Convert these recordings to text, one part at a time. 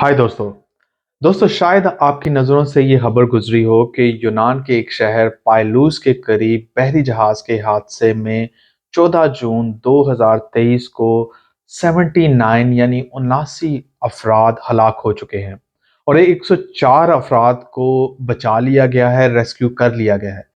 हाय दोस्तों। शायद आपकी नज़रों से ये खबर गुजरी हो कि यूनान के एक शहर पायलूस के करीब बहरी जहाज के हादसे में 14 जून 2023 को 79 यानी 79 अफराद हलाक हो चुके हैं और 104 अफराद को बचा लिया गया है, रेस्क्यू कर लिया गया है।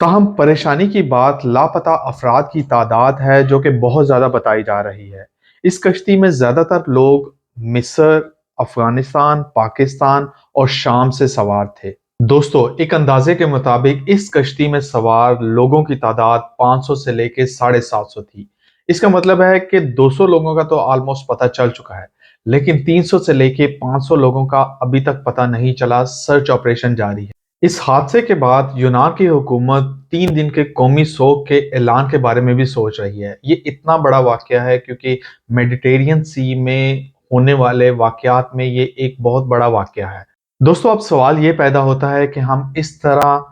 ताहम परेशानी की बात लापता अफराद की तादाद है जो कि बहुत ज़्यादा बताई जा रही है। इस कश्ती में ज़्यादातर लोग मिस्र, अफगानिस्तान, पाकिस्तान और शाम से सवार थे। दोस्तों, एक अंदाजे के मुताबिक इस कश्ती में सवार लोगों की तादाद 500 से लेके 750 थी। इसका मतलब है कि 200 लोगों का तो ऑलमोस्ट पता चल चुका है, लेकिन 300 से लेके 500 लोगों का अभी तक पता नहीं चला। सर्च ऑपरेशन जारी है। इस हादसे के बाद यूनान की हुकूमत 3 दिन के कौमी शोक के ऐलान के बारे में भी सोच रही है। ये इतना बड़ा वाकया है क्योंकि मेडिटेरियन सी में होने वाले वाकयात में ये एक बहुत बड़ा वाकया है। दोस्तों, अब सवाल ये पैदा होता है कि हम इस तरह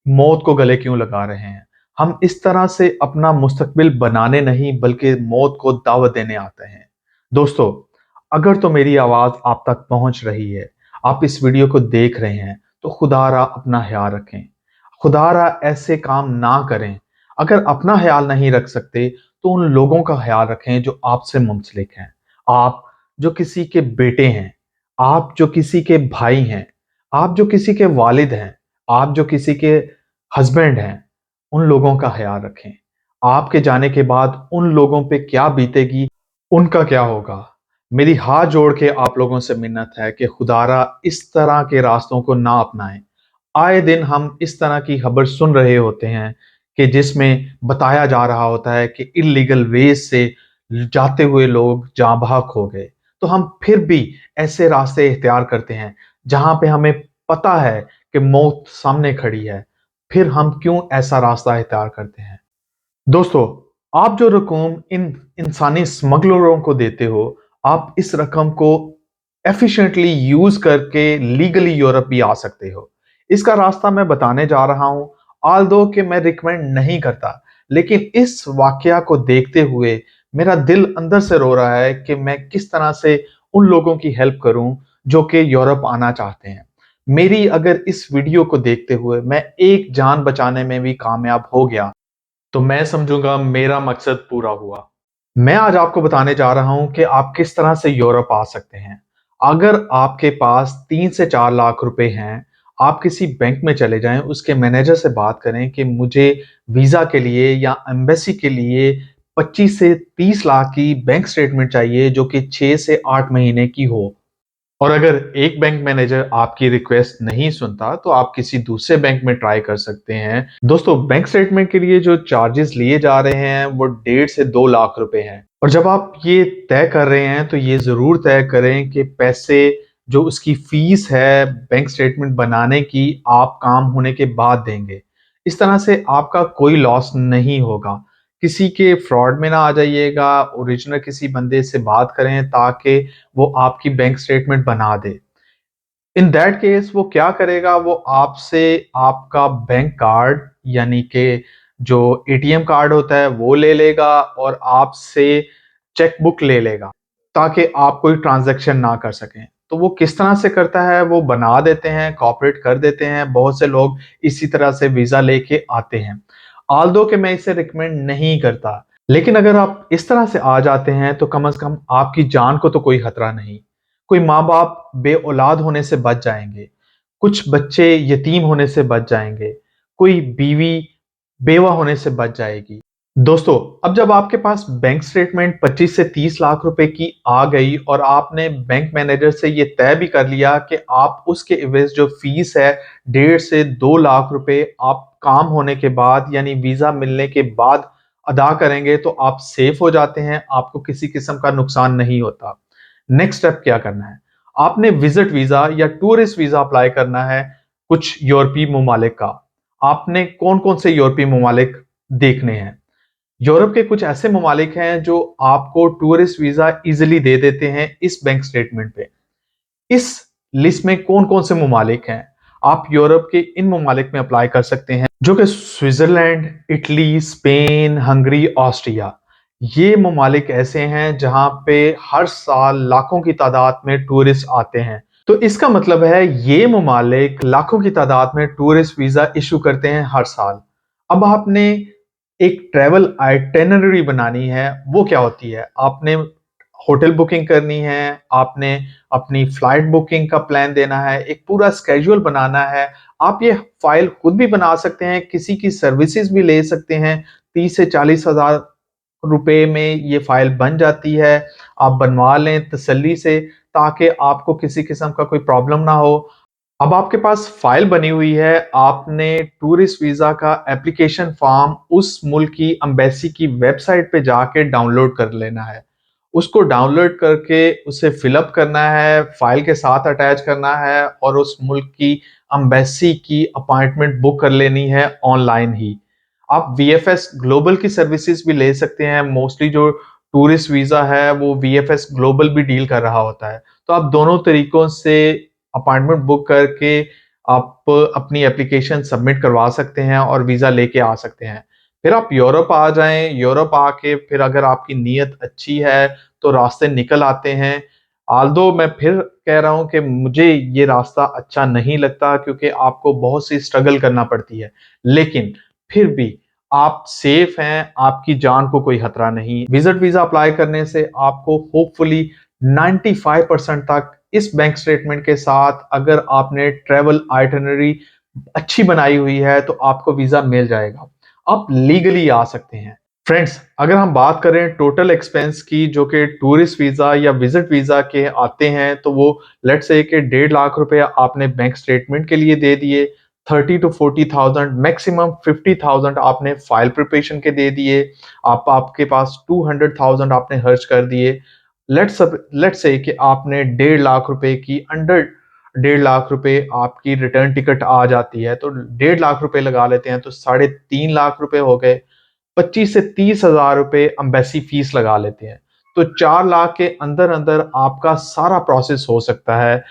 मौत को गले क्यों लगा रहे हैं? हम इस तरह से अपना मुस्तकबिल बनाने नहीं बल्कि मौत को दावत देने आते हैं। दोस्तों, अगर तो मेरी आवाज़ आप तक पहुंच रही है, आप इस वीडियो को देख रहे हैं, तो खुदारा अपना ख्याल रखें। खुदारा ऐसे काम ना करें। अगर अपना ख्याल नहीं रख सकते, तो उन लोगों का ख्याल रखें जो आपसे मुंसलिक हैं। आप जो किसी के बेटे हैं, आप जो किसी के भाई हैं, आप जो किसी के वालिद हैं, आप जो किसी के हस्बैंड हैं, उन लोगों का ख्याल रखें। आपके जाने के बाद उन लोगों पे क्या बीतेगी, उनका क्या होगा? मेरी हाथ जोड़ के आप लोगों से मिन्नत है कि खुदारा इस तरह के रास्तों को ना अपनाएं। आए दिन हम इस तरह की खबर सुन रहे होते हैं कि जिसमें बताया जा रहा होता है कि इल्लीगल वेज से जाते हुए लोग जाँ बहक हो गए। तो हम फिर भी ऐसे रास्ते इख्तियार करते हैं जहां पे हमें पता है कि मौत सामने खड़ी है। फिर हम क्यों ऐसा रास्ता इख्तियार करते हैं? दोस्तों, आप जो रकम इन इंसानी स्मगलरों को देते हो, आप इस रकम को एफिशिएंटली यूज करके लीगली यूरोप भी आ सकते हो। इसका रास्ता मैं बताने जा रहा हूं। ऑल्दो कि मैं रिकमेंड नहीं करता, लेकिन इस वाकया को देखते हुए मेरा दिल अंदर से रो रहा है कि मैं किस तरह से उन लोगों की हेल्प करूं जो कि यूरोप आना चाहते हैं। मेरी अगर इस वीडियो को देखते हुए मैं एक जान बचाने में भी कामयाब हो गया, तो मैं समझूंगा मेरा मकसद पूरा हुआ। मैं आज आपको बताने जा रहा हूं कि आप किस तरह से यूरोप आ सकते हैं। अगर आपके पास 3 से 4 लाख रुपए हैं, आप किसी बैंक में चले जाएं, उसके मैनेजर से बात करें कि मुझे वीजा के लिए या एम्बेसी के लिए 25 से 30 लाख की बैंक स्टेटमेंट चाहिए जो कि 6 से 8 महीने की हो। और अगर एक बैंक मैनेजर आपकी रिक्वेस्ट नहीं सुनता, तो आप किसी दूसरे बैंक में ट्राई कर सकते हैं। दोस्तों, बैंक स्टेटमेंट के लिए जो चार्जेस लिए जा रहे हैं वो 1.5 से 2 लाख रुपए हैं। और जब आप ये तय कर रहे हैं तो ये जरूर तय करें कि पैसे जो उसकी फीस है बैंक स्टेटमेंट बनाने की, आप काम होने के बाद देंगे। इस तरह से आपका कोई लॉस नहीं होगा। किसी के फ्रॉड में ना आ जाइएगा। ओरिजिनल किसी बंदे से बात करें ताकि वो आपकी बैंक स्टेटमेंट बना दे। इन दैट केस वो क्या करेगा, वो आपसे आपका बैंक कार्ड यानी कि जो एटीएम कार्ड होता है वो ले लेगा और आपसे चेक बुक ले लेगा ताकि आप कोई ट्रांजैक्शन ना कर सकें। तो वो किस तरह से करता है, वो बना देते हैं, कॉपरेट कर देते हैं। बहुत से लोग इसी तरह से वीजा लेके आते हैं। ऑल्दो कि मैं इसे रिकमेंड नहीं करता, लेकिन अगर आप इस तरह से आ जाते हैं तो कम से कम आपकी जान को तो कोई खतरा नहीं। कोई माँ बाप बे औलाद होने से बच जाएंगे, कुछ बच्चे यतीम होने से बच जाएंगे, कोई बीवी बेवा होने से बच जाएगी। दोस्तों, अब जब आपके पास बैंक स्टेटमेंट 25 से 30 लाख रुपए की आ गई और आपने बैंक मैनेजर से ये तय भी कर लिया कि आप उसके एवज जो फीस है 1.5 से 2 लाख रुपए आप काम होने के बाद यानी वीजा मिलने के बाद अदा करेंगे, तो आप सेफ हो जाते हैं, आपको किसी किस्म का नुकसान नहीं होता। नेक्स्ट स्टेप क्या करना है? आपने विजिट वीजा या टूरिस्ट वीजा अप्लाई करना है कुछ यूरोपीय ममालिक का। आपने कौन कौन से यूरोपीय ममालिक देखने हैं? यूरोप के कुछ ऐसे ममालिक हैं जो आपको टूरिस्ट वीजा इजिली दे देते हैं इस बैंक स्टेटमेंट पे। इस लिस्ट में कौन कौन से ममालिक हैं? आप यूरोप के इन ममालिक में अप्लाई कर सकते हैं जो कि Switzerland, Italy, Spain, Hungary, Austria. ये ममालिक ऐसे हैं जहाँ पे हर साल लाखों की तादाद में टूरिस्ट आते हैं। तो इसका मतलब है ये ममालिक लाखों की तादाद में टूरिस्ट वीज़ा इश्यू करते हैं हर साल। अब आपने एक ट्रैवल आइटिनरी बनानी है, वो क्या होती है? आपने होटल बुकिंग करनी है, आपने अपनी फ्लाइट बुकिंग का प्लान देना है, एक पूरा स्केड्यूल बनाना है। आप ये फाइल खुद भी बना सकते हैं, किसी की सर्विसेज भी ले सकते हैं। 30 से 40 हज़ार रुपए में ये फाइल बन जाती है। आप बनवा लें तसल्ली से, ताकि आपको किसी किस्म का कोई प्रॉब्लम ना हो। अब आपके पास फाइल बनी हुई है, आपने टूरिस्ट वीजा का एप्लीकेशन फॉर्म उस मुल्क की एम्बेसी की वेबसाइट पे जाके डाउनलोड कर लेना है। उसको डाउनलोड करके उसे फिलअप करना है, फाइल के साथ अटैच करना है और उस मुल्क की एम्बेसी की अपॉइंटमेंट बुक कर लेनी है ऑनलाइन ही। आप वीएफएस ग्लोबल की सर्विसेज भी ले सकते हैं। मोस्टली जो टूरिस्ट वीजा है वो वीएफएस ग्लोबल भी डील कर रहा होता है। तो आप दोनों तरीकों से अपॉइंटमेंट बुक करके आप अपनी एप्लीकेशन सबमिट करवा सकते हैं और वीज़ा लेके आ सकते हैं। फिर आप यूरोप आ जाएँ, यूरोप आके फिर अगर आपकी नीयत अच्छी है, तो रास्ते निकल आते हैं। ऑल्दो मैं फिर कह रहा हूँ कि मुझे ये रास्ता अच्छा नहीं लगता, क्योंकि आपको बहुत सी स्ट्रगल करना पड़ती है। लेकिन फिर भी आप सेफ हैं, आपकी जान को कोई खतरा नहीं। विज़िट वीज़ा अप्लाई करने से आपको होपफुली 95% तक इस बैंक स्टेटमेंट के साथ, अगर आपने ट्रैवल आइटिनरी अच्छी बनाई हुई है, तो आपको वीज़ा मिल जाएगा। आप लीगली आ सकते हैं। फ्रेंड्स, अगर हम बात करें टोटल एक्सपेंस की जो कि टूरिस्ट वीज़ा या विज़िट वीज़ा के आते हैं, तो वो लेट्स से कि 1.5 लाख रुपए आपने बैंक स्टेटमेंट के लिए दे दिए, 30 टू 40,000 मैक्सिमम 50,000 आपने फाइल प्रिपरेशन के दे दिए, आपके पास 200,000 आपने खर्च कर दिए। लेट्स से कि आपने 1.5 लाख रुपए की अंडर 1.5 लाख रुपए आपकी रिटर्न टिकट आ जाती है, तो 1.5 लाख रुपए लगा लेते हैं, तो 3.5 लाख रुपए हो गए। 25 से 30 हज़ार रुपए एम्बेसी फीस लगा लेते हैं, तो 4 लाख के अंदर अंदर आपका सारा प्रोसेस हो सकता है।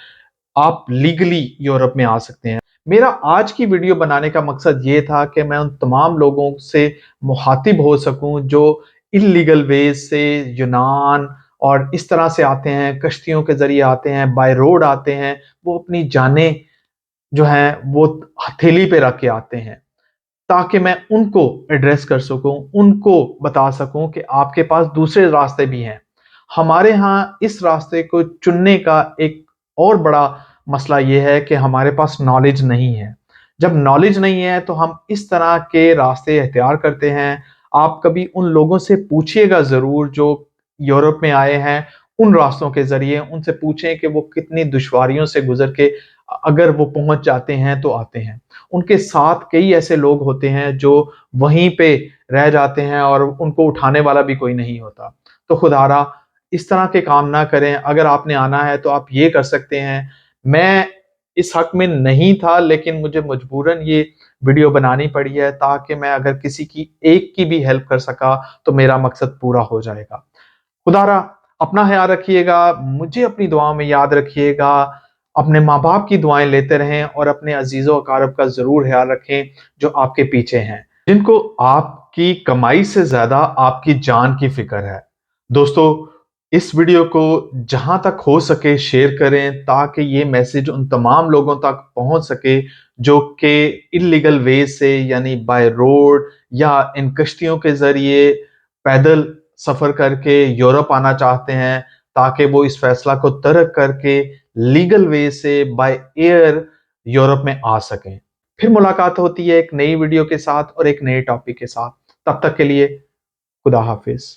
आप लीगली यूरोप में आ सकते हैं। मेरा आज की वीडियो बनाने का मकसद ये था कि मैं उन तमाम लोगों से मुखातिब हो सकूं जो इल्लीगल वेज से यूनान और इस तरह से आते हैं, कश्तियों के जरिए आते हैं, बाय रोड आते हैं। वो अपनी जानें जो हैं वो हथेली पे रख के आते हैं, ताकि मैं उनको एड्रेस कर सकूं, उनको बता सकूं कि आपके पास दूसरे रास्ते भी हैं। हमारे यहाँ इस रास्ते को चुनने का एक और बड़ा मसला ये है कि हमारे पास नॉलेज नहीं है। जब नॉलेज नहीं है तो हम इस तरह के रास्ते इख्तियार करते हैं। आप कभी उन लोगों से पूछिएगा ज़रूर जो यूरोप में आए हैं, उन रास्तों के ज़रिए उनसे पूछें कि वो कितनी दुश्वारियों से गुज़र के अगर वो पहुँच जाते हैं तो आते हैं। उनके साथ कई ऐसे लोग होते हैं जो वहीं पे रह जाते हैं और उनको उठाने वाला भी कोई नहीं होता। तो खुदारा इस तरह के काम ना करें। अगर आपने आना है तो आप ये कर सकते हैं। मैं इस हक में नहीं था, लेकिन मुझे मजबूरन ये वीडियो बनानी पड़ी है, ताकि मैं अगर किसी की एक की भी हेल्प कर सका तो मेरा मकसद पूरा हो जाएगा। खुदारा अपना ख्याल रखिएगा, मुझे अपनी दुआओं में याद रखिएगा, अपने माँ-बाप की दुआएँ लेते रहें और अपने अज़ीज़-ओ-अक़ारिब का ज़रूर ख्याल रखें जो आपके पीछे हैं, जिनको आपकी कमाई से ज़्यादा आपकी जान की फ़िक्र है। दोस्तों, इस वीडियो को जहाँ तक हो सके शेयर करें, ताकि ये मैसेज उन तमाम लोगों तक पहुँच सके जो कि इल्लीगल वे से, यानी बाय रोड या इन कश्तियों के ज़रिए पैदल सफ़र करके यूरोप आना चाहते हैं, ताकि वो इस फैसला को तर्क करके लीगल वे से बाय एयर यूरोप में आ सकें। फिर मुलाकात होती है एक नई वीडियो के साथ और एक नए टॉपिक के साथ। तब तक के लिए खुदा हाफ़िज़।